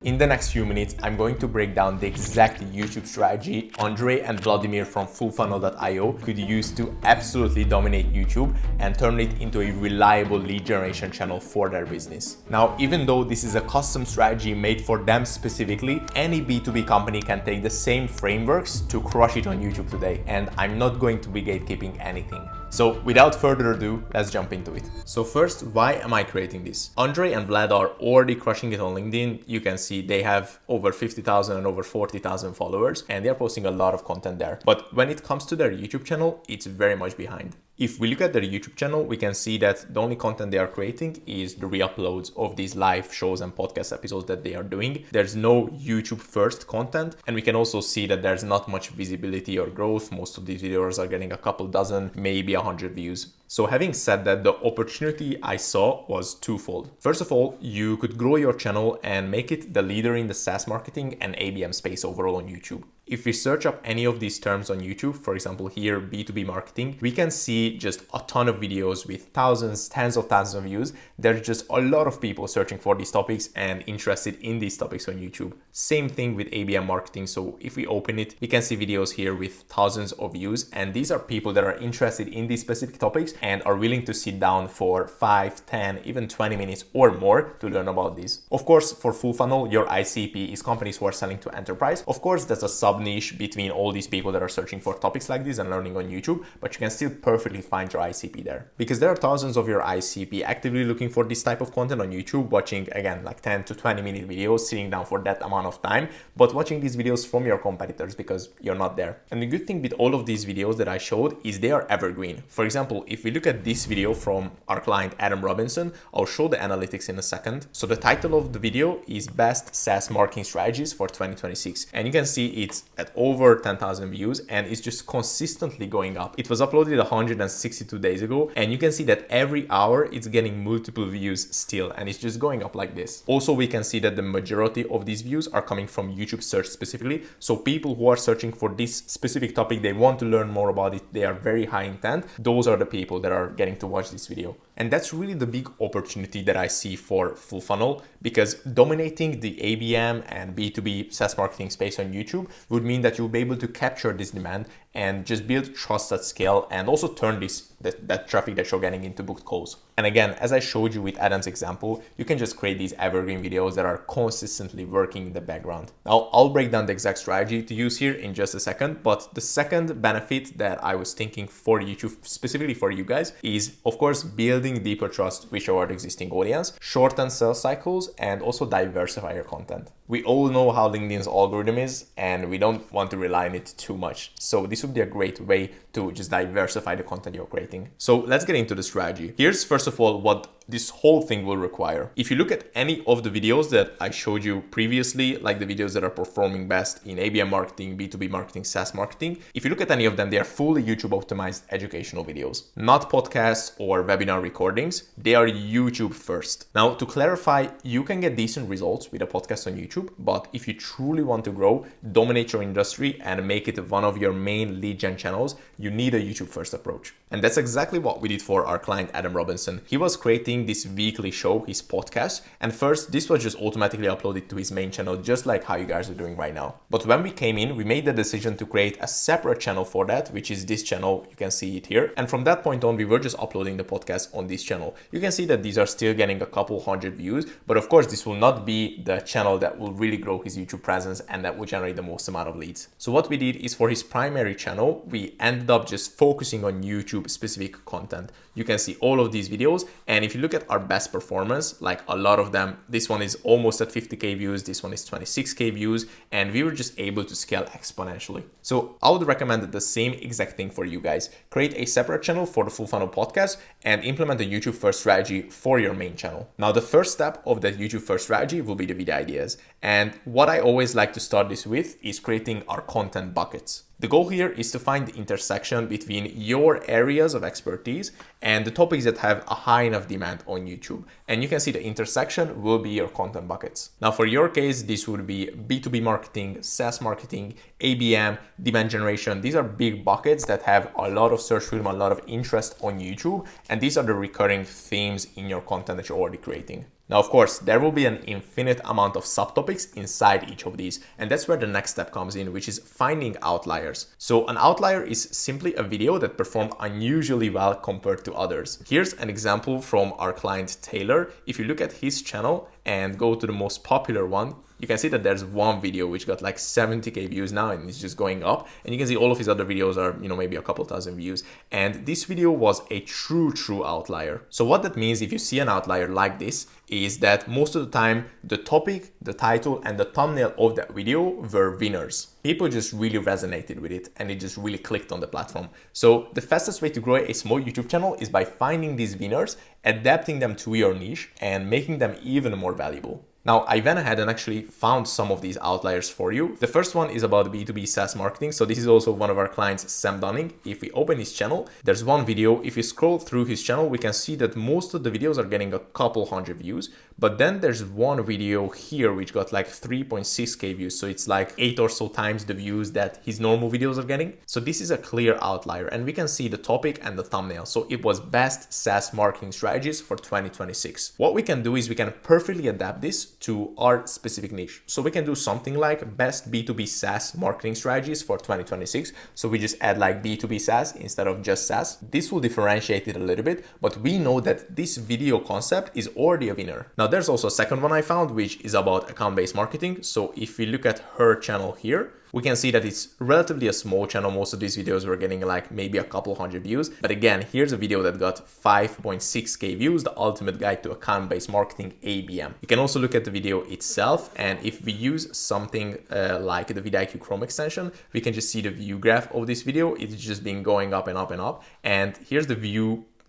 In the next few minutes, I'm going to break down the exact YouTube strategy Andre and Vladimir from fullfunnel.io could use to absolutely dominate YouTube and turn it into a reliable lead generation channel for their business. Now, even though this is a custom strategy made for them specifically, any B2B company can take the same frameworks to crush it on YouTube today, and I'm not going to be gatekeeping anything. So without further ado, let's jump into it. So first, why am I creating this? Andre and Vlad are already crushing it on LinkedIn. You can see they have over 50,000 and over 40,000 followers, and they're posting a lot of content there. But when it comes to their YouTube channel, it's very much behind. If we look at their YouTube channel, we can see that the only content they are creating is the re-uploads of these live shows and podcast episodes that they are doing. There's no YouTube first content. And we can also see that there's not much visibility or growth. Most of these videos are getting a couple dozen, maybe 100 views. So having said that, the opportunity I saw was twofold. First of all, you could grow your channel and make it the leader in the SaaS marketing and ABM space overall on YouTube. If we search up any of these terms on YouTube, for example, here, B2B marketing, we can see just a ton of videos with thousands, tens of thousands of views. There's just a lot of people searching for these topics and interested in these topics on YouTube. Same thing with ABM marketing. So if we open it, we can see videos here with thousands of views. And these are people that are interested in these specific topics and are willing to sit down for 5, 10, even 20 minutes or more to learn about these. Of course, for full funnel, your ICP is companies who are selling to enterprise. Of course, that's a sub niche between all these people that are searching for topics like this and learning on YouTube, but you can still perfectly find your ICP there. Because there are thousands of your ICP actively looking for this type of content on YouTube, watching again like 10 to 20 minute videos, sitting down for that amount of time, but watching these videos from your competitors because you're not there. And the good thing with all of these videos that I showed is they are evergreen. For example, if we look at this video from our client Adam Robinson, I'll show the analytics in a second. So the title of the video is Best SaaS Marketing Strategies for 2026. And you can see it's at over 10,000 views and it's just consistently going up. It was uploaded 162 days ago and you can see that every hour it's getting multiple views still and it's just going up like this. Also, we can see that the majority of these views are coming from YouTube search specifically. So people who are searching for this specific topic, they want to learn more about it, they are very high intent. Those are the people that are getting to watch this video. And that's really the big opportunity that I see for full funnel, because dominating the ABM and B2B SaaS marketing space on YouTube would mean that you'll be able to capture this demand and just build trust at scale and also turn that traffic that you're getting into booked calls. And again, as I showed you with Adam's example, you can just create these evergreen videos that are consistently working in the background. Now, I'll break down the exact strategy to use here in just a second, but the second benefit that I was thinking for YouTube, specifically for you guys, is of course building deeper trust with your existing audience, shorten sales cycles, and also diversify your content. We all know how LinkedIn's algorithm is, and we don't want to rely on it too much. So this would be a great way to just diversify the content you're creating. So let's get into the strategy. Here's first of all what this whole thing will require. If you look at any of the videos that I showed you previously, like the videos that are performing best in ABM marketing, B2B marketing, SaaS marketing, if you look at any of them, they are fully YouTube optimized educational videos, not podcasts or webinar recordings. They are YouTube first. Now, to clarify, you can get decent results with a podcast on YouTube, but if you truly want to grow, dominate your industry, and make it one of your main lead gen channels, you need a YouTube first approach. And that's exactly what we did for our client Adam Robinson. He was creating this weekly show, his podcast, and first this was just automatically uploaded to his main channel, just like how you guys are doing right now. But when we came in, we made the decision to create a separate channel for that, which is this channel. You can see it here. And from that point on, we were just uploading the podcast on this channel. You can see that these are still getting a couple hundred views, but of course this will not be the channel that will really grow his YouTube presence and that will generate the most amount of leads. So what we did is, for his primary channel, we ended up just focusing on YouTube specific content. You can see all of these videos, and if you look at our best performance, like a lot of them, this one is almost at 50k views, this one is 26k views, and we were just able to scale exponentially. So I would recommend the same exact thing for you guys. Create a separate channel for the Full Funnel podcast and implement a YouTube first strategy for your main channel. Now, the first step of that YouTube first strategy will be the video ideas. And what I always like to start this with is creating our content buckets. The goal here is to find the intersection between your areas of expertise and the topics that have a high enough demand on YouTube. And you can see the intersection will be your content buckets. Now, for your case, this would be B2B marketing, SaaS marketing, ABM, demand generation. These are big buckets that have a lot of search volume, a lot of interest on YouTube. And these are the recurring themes in your content that you're already creating. Now, of course, there will be an infinite amount of subtopics inside each of these, and that's where the next step comes in, which is finding outliers. So an outlier is simply a video that performed unusually well compared to others. Here's an example from our client Taylor. If you look at his channel and go to the most popular one, you can see that there's one video which got like 70k views now and it's just going up. And you can see all of his other videos are, maybe a couple thousand views. And this video was a true outlier. So what that means, if you see an outlier like this, is that most of the time the topic, the title, and the thumbnail of that video were winners. People just really resonated with it and it just really clicked on the platform. So the fastest way to grow a small YouTube channel is by finding these winners, adapting them to your niche, and making them even more valuable. Now, I went ahead and actually found some of these outliers for you. The first one is about B2B SaaS marketing. So this is also one of our clients, Sam Dunning. If we open his channel, there's one video. If you scroll through his channel, we can see that most of the videos are getting a couple hundred views. But then there's one video here which got like 3.6k views. So it's like 8 or so times the views that his normal videos are getting. So this is a clear outlier, and we can see the topic and the thumbnail. So it was best SaaS marketing strategies for 2026. What we can do is we can perfectly adapt this to our specific niche. So we can do something like best B2B SaaS marketing strategies for 2026. So we just add like B2B SaaS instead of just SaaS. This will differentiate it a little bit, but we know that this video concept is already a winner. Now there's also a second one I found, which is about account-based marketing. So if we look at her channel here, we can see that it's relatively a small channel. Most of these videos were getting like maybe a couple hundred views. But again, here's a video that got 5.6k views, the ultimate guide to account-based marketing, ABM. You can also look at the video itself. And if we use something like the vidIQ Chrome extension, we can just see the view graph of this video. It's just been going up and up and up. And here's the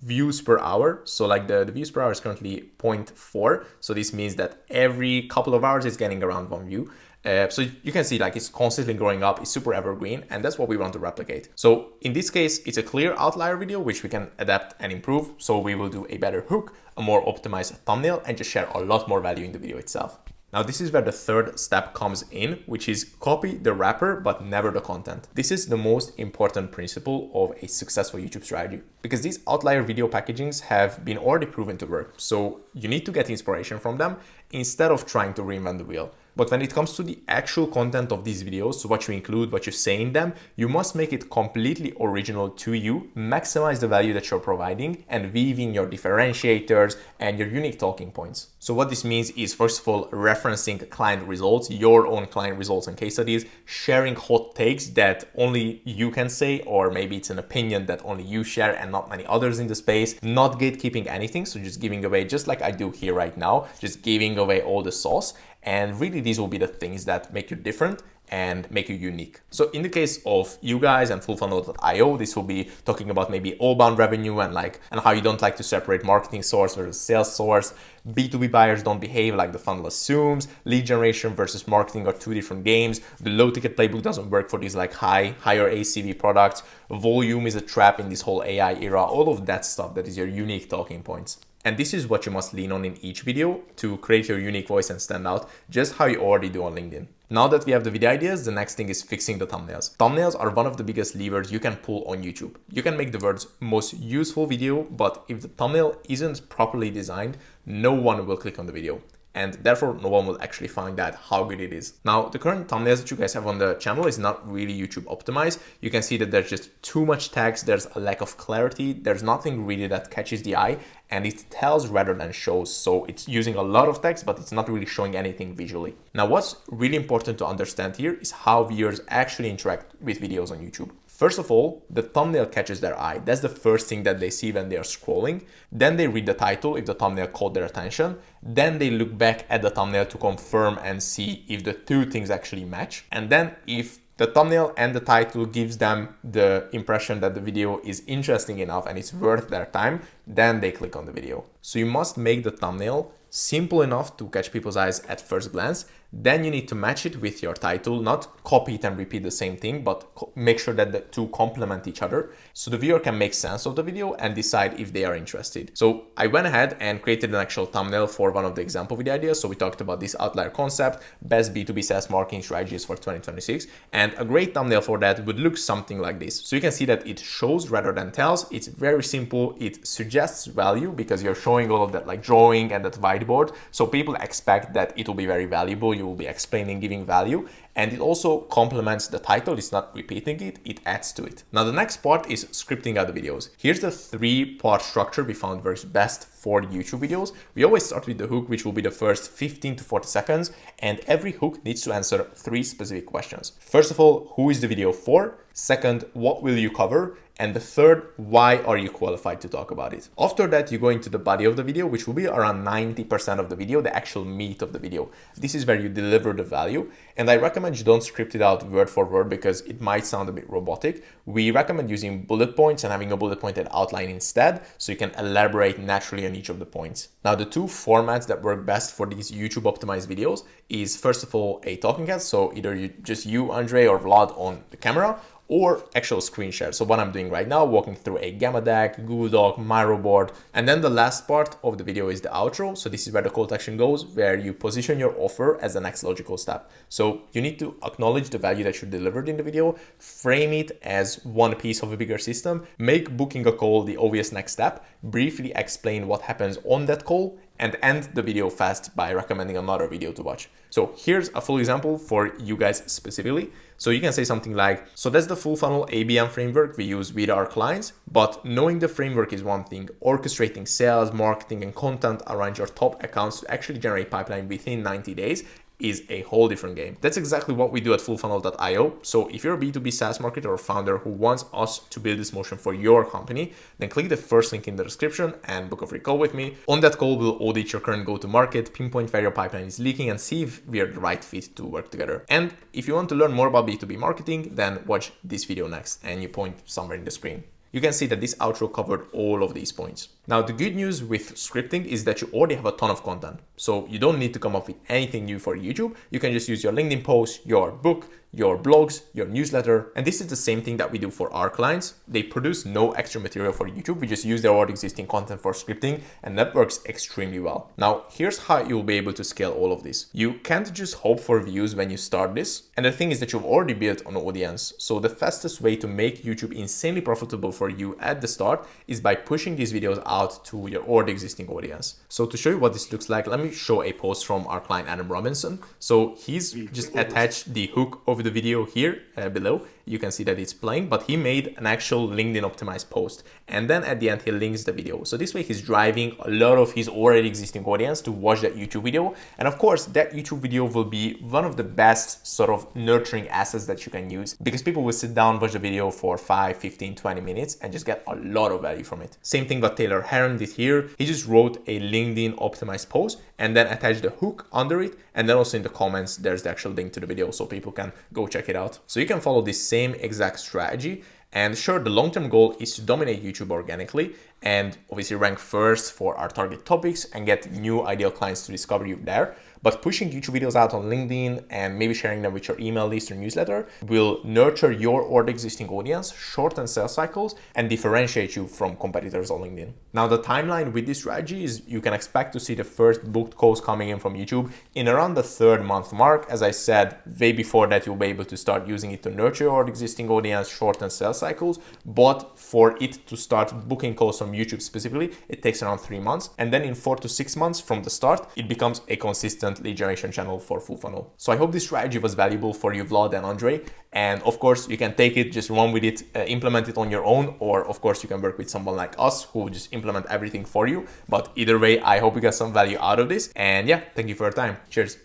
views per hour. So like the views per hour is currently 0.4. So this means that every couple of hours it's getting around one view. So you can see like it's constantly growing up, it's super evergreen, and that's what we want to replicate. So in this case, it's a clear outlier video, which we can adapt and improve. So we will do a better hook, a more optimized thumbnail, and just share a lot more value in the video itself. Now, this is where the third step comes in, which is copy the wrapper, but never the content. This is the most important principle of a successful YouTube strategy, because these outlier video packagings have been already proven to work. So you need to get inspiration from them instead of trying to reinvent the wheel. But when it comes to the actual content of these videos, so what you include, what you say in them, you must make it completely original to you, maximize the value that you're providing, and weave in your differentiators and your unique talking points. So what this means is, first of all, referencing client results, your own client results and case studies, sharing hot takes that only you can say, or maybe it's an opinion that only you share and not many others in the space, not gatekeeping anything. So just giving away, just like I do here right now, just giving away all the sauce. And really, these will be the things that make you different and make you unique. So in the case of you guys and fullfunnel.io, this will be talking about maybe outbound revenue and how you don't like to separate marketing source versus sales source. B2B buyers don't behave like the funnel assumes. Lead generation versus marketing are two different games. The low ticket playbook doesn't work for these like higher ACV products. Volume is a trap in this whole AI era. All of that stuff that is your unique talking points. And this is what you must lean on in each video to create your unique voice and stand out, just how you already do on LinkedIn. Now that we have the video ideas, the next thing is fixing the thumbnails. Thumbnails are one of the biggest levers you can pull on YouTube. You can make the world's most useful video, but if the thumbnail isn't properly designed, no one will click on the video. And therefore, no one will actually find out how good it is. Now, the current thumbnails that you guys have on the channel is not really YouTube optimized. You can see that there's just too much text, there's a lack of clarity, there's nothing really that catches the eye, and it tells rather than shows. So it's using a lot of text, but it's not really showing anything visually. Now, what's really important to understand here is how viewers actually interact with videos on YouTube. First of all, the thumbnail catches their eye. That's the first thing that they see when they are scrolling. Then they read the title if the thumbnail caught their attention. Then they look back at the thumbnail to confirm and see if the two things actually match. And then if the thumbnail and the title gives them the impression that the video is interesting enough and it's worth their time, then they click on the video. So you must make the thumbnail simple enough to catch people's eyes at first glance. Then you need to match it with your title, not copy it and repeat the same thing, but make sure that the two complement each other so the viewer can make sense of the video and decide if they are interested. So I went ahead and created an actual thumbnail for one of the example video ideas. So we talked about this outlier concept, best B2B SaaS marketing strategies for 2026. And a great thumbnail for that would look something like this. So you can see that it shows rather than tells. It's very simple. It suggests value because you're showing all of that like drawing and that whiteboard. So people expect that it will be very valuable. You will be explaining, giving value. And it also complements the title. It's not repeating it, it adds to it. Now the next part is scripting out the videos. Here's the 3-part structure we found works best for YouTube videos. We always start with the hook, which will be the first 15 to 40 seconds. And every hook needs to answer 3 specific questions. First of all, who is the video for? Second, what will you cover? And the third, why are you qualified to talk about it? After that, you go into the body of the video, which will be around 90% of the video, the actual meat of the video. This is where you deliver the value. And I recommend you don't script it out word for word because it might sound a bit robotic. We recommend using bullet points and having a bullet pointed outline instead, so you can elaborate naturally on each of the points. Now, the 2 formats that work best for these YouTube optimized videos is first of all, a talking head. So either you, Andre, or Vlad on the camera, or actual screen share. So what I'm doing right now, walking through a Gamma deck, Google Doc, Miro board. And then the last part of the video is the outro. So this is where the call to action goes, where you position your offer as the next logical step. So you need to acknowledge the value that you delivered in the video, frame it as one piece of a bigger system, make booking a call the obvious next step, briefly explain what happens on that call, and end the video fast by recommending another video to watch. So here's a full example for you guys specifically. So you can say something like, so that's the full funnel ABM framework we use with our clients, but knowing the framework is one thing, orchestrating sales, marketing, and content around your top accounts to actually generate pipeline within 90 days is a whole different game. That's exactly what we do at fullfunnel.io. So if you're a B2B SaaS marketer or founder who wants us to build this motion for your company, then click the first link in the description and book a free call with me. On that call, we'll audit your current go-to-market, pinpoint where your pipeline is leaking, and see if we are the right fit to work together. And if you want to learn more about B2B marketing, then watch this video next, and you point somewhere in the screen. You can see that this outro covered all of these points. Now, the good news with scripting is that you already have a ton of content. So you don't need to come up with anything new for YouTube. You can just use your LinkedIn post, your book, your blogs, your newsletter. And this is the same thing that we do for our clients. They produce no extra material for YouTube. We just use their already existing content for scripting, and that works extremely well. Now, here's how you'll be able to scale all of this. You can't just hope for views when you start this. And the thing is that you've already built an audience. So the fastest way to make YouTube insanely profitable for you at the start is by pushing these videos out to your already existing audience. So to show you what this looks like, let me show a post from our client, Adam Robinson. So he's just attached the hook of the video here below. You can see that it's playing, but he made an actual LinkedIn optimized post. And then at the end, he links the video. So this way he's driving a lot of his already existing audience to watch that YouTube video. And of course, that YouTube video will be one of the best sort of nurturing assets that you can use, because people will sit down, watch the video for 5, 15, 20 minutes and just get a lot of value from it. Same thing what Taylor Heron did here. He just wrote a LinkedIn optimized post and then attached the hook under it. And then also in the comments, there's the actual link to the video so people can go check it out. So you can follow this same exact strategy. And sure, the long-term goal is to dominate YouTube organically and obviously rank first for our target topics and get new ideal clients to discover you there. But pushing YouTube videos out on LinkedIn and maybe sharing them with your email list or newsletter will nurture your already existing audience, shorten sales cycles, and differentiate you from competitors on LinkedIn. Now, the timeline with this strategy is you can expect to see the first booked calls coming in from YouTube in around the 3rd month mark. As I said, way before that, you'll be able to start using it to nurture your existing audience, shorten sales cycles. But for it to start booking calls from YouTube specifically, it takes around 3 months. And then in 4 to 6 months from the start, it becomes a consistent lead generation channel for Full Funnel. So I hope this strategy was valuable for you, Vlad and Andre. And of course, you can take it, just run with it, implement it on your own, or of course, you can work with someone like us who will just implement everything for you. But either way, I hope you got some value out of this. And yeah, thank you for your time. Cheers.